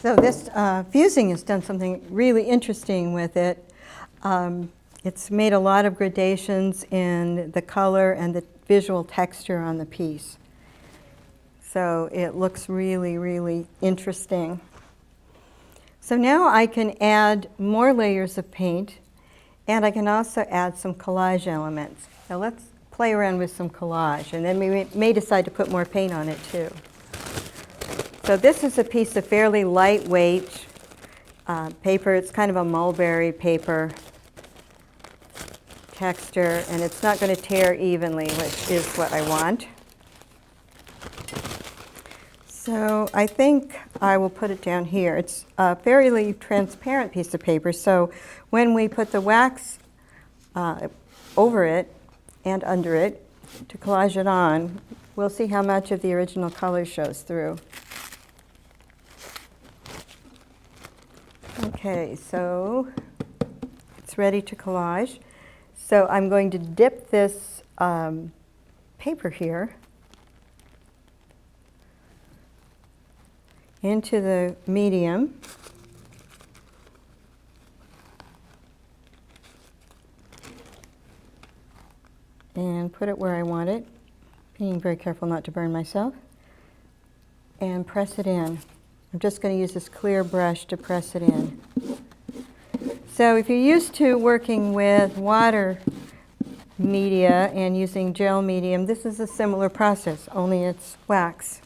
So this fusing has done something really interesting with it. It's made a lot of gradations in the color and the visual texture on the piece. So it looks really, really interesting. So now I can add more layers of paint, and I can also add some collage elements. Now let's play around with some collage, and then we may decide to put more paint on it too. So this is a piece of fairly lightweight paper. It's kind of a mulberry paper texture, and it's not going to tear evenly, which is what I want. So I think I will put it down here. It's a fairly transparent piece of paper, so when we put the wax over it and under it to collage it on, we'll see how much of the original color shows through. Okay, so it's ready to collage. So I'm going to dip this paper here into the medium. And put it where I want it, being very careful not to burn myself. And press it in. I'm just going to use this clear brush to press it in. So if you're used to working with water media and using gel medium, this is a similar process, only it's wax.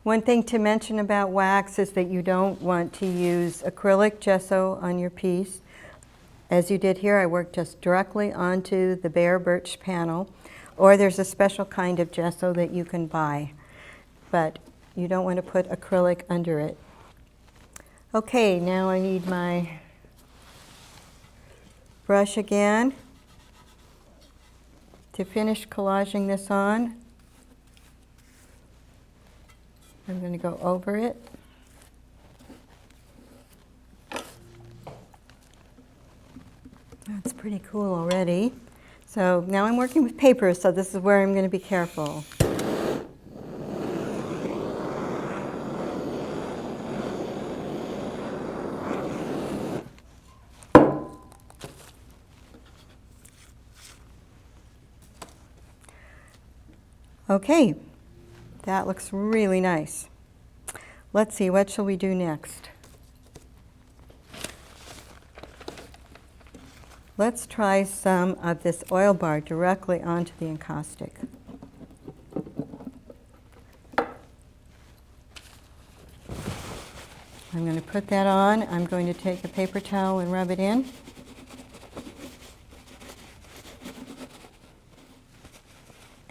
One thing to mention about wax is that you don't want to use acrylic gesso on your piece. As you did here, I worked just directly onto the bare birch panel, or there's a special kind of gesso that you can buy, but you don't want to put acrylic under it. Okay, now I need my brush again to finish collaging this on. I'm going to go over it. That's pretty cool already. So now I'm working with paper, so this is where I'm going to be careful. Okay, that looks really nice. Let's see, what shall we do next? Let's try some of this oil bar directly onto the encaustic. I'm going to put that on. I'm going to take a paper towel and rub it in.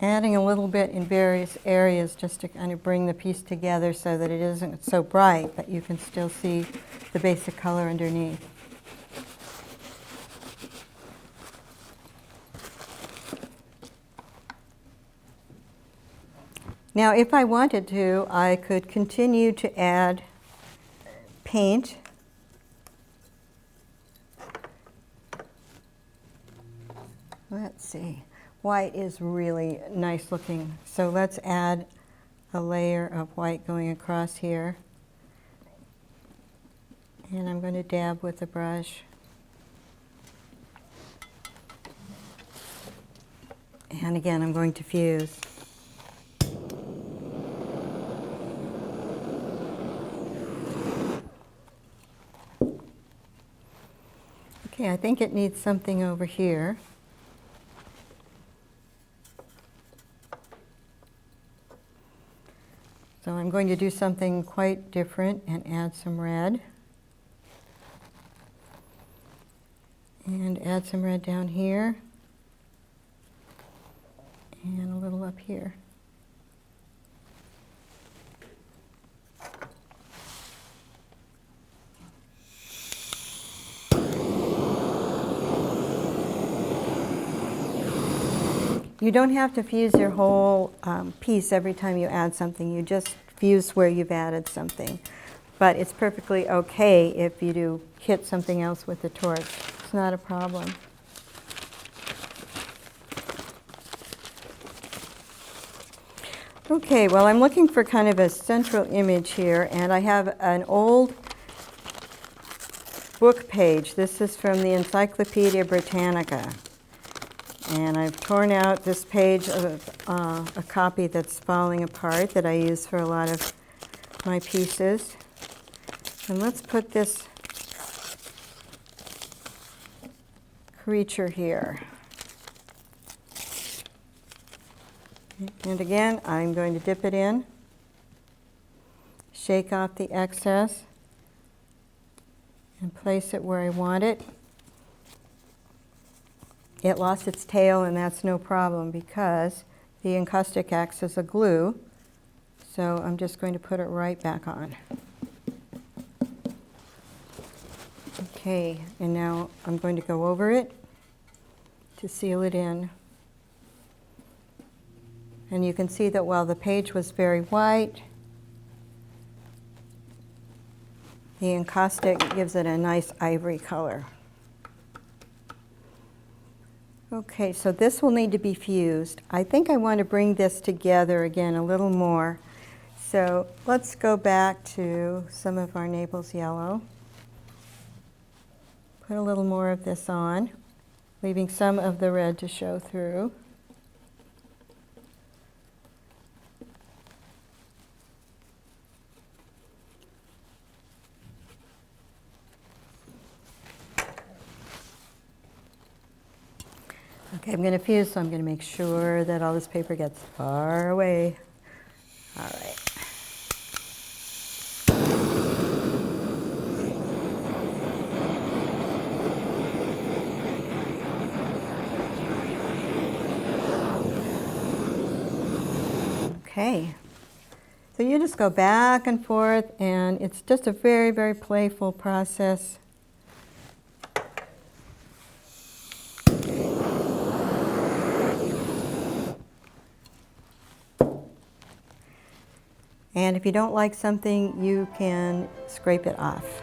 Adding a little bit in various areas just to kind of bring the piece together so that it isn't so bright, but you can still see the basic color underneath. Now, if I wanted to, I could continue to add paint. Let's see. White is really nice looking, so let's add a layer of white going across here. And I'm going to dab with the brush. And again, I'm going to fuse. Okay, I think it needs something over here. So I'm going to do something quite different and add some red. And add some red down here. And a little up here. You don't have to fuse your whole piece every time you add something. You just fuse where you've added something. But it's perfectly okay if you do hit something else with the torch. It's not a problem. Okay, well, I'm looking for kind of a central image here, and I have an old book page. This is from the Encyclopedia Britannica. And I've torn out this page of a copy that's falling apart that I use for a lot of my pieces. And let's put this creature here. And again, I'm going to dip it in, shake off the excess, and place it where I want it. It lost its tail, and that's no problem because the encaustic acts as a glue. So I'm just going to put it right back on. Okay, and now I'm going to go over it to seal it in. And you can see that while the page was very white, the encaustic gives it a nice ivory color. Okay, so this will need to be fused. I think I want to bring this together again a little more. So let's go back to some of our Naples yellow. Put a little more of this on, leaving some of the red to show through. Okay, I'm going to fuse, so I'm going to make sure that all this paper gets far away. All right. Okay. So you just go back and forth, and it's just a very, very playful process. And if you don't like something, you can scrape it off.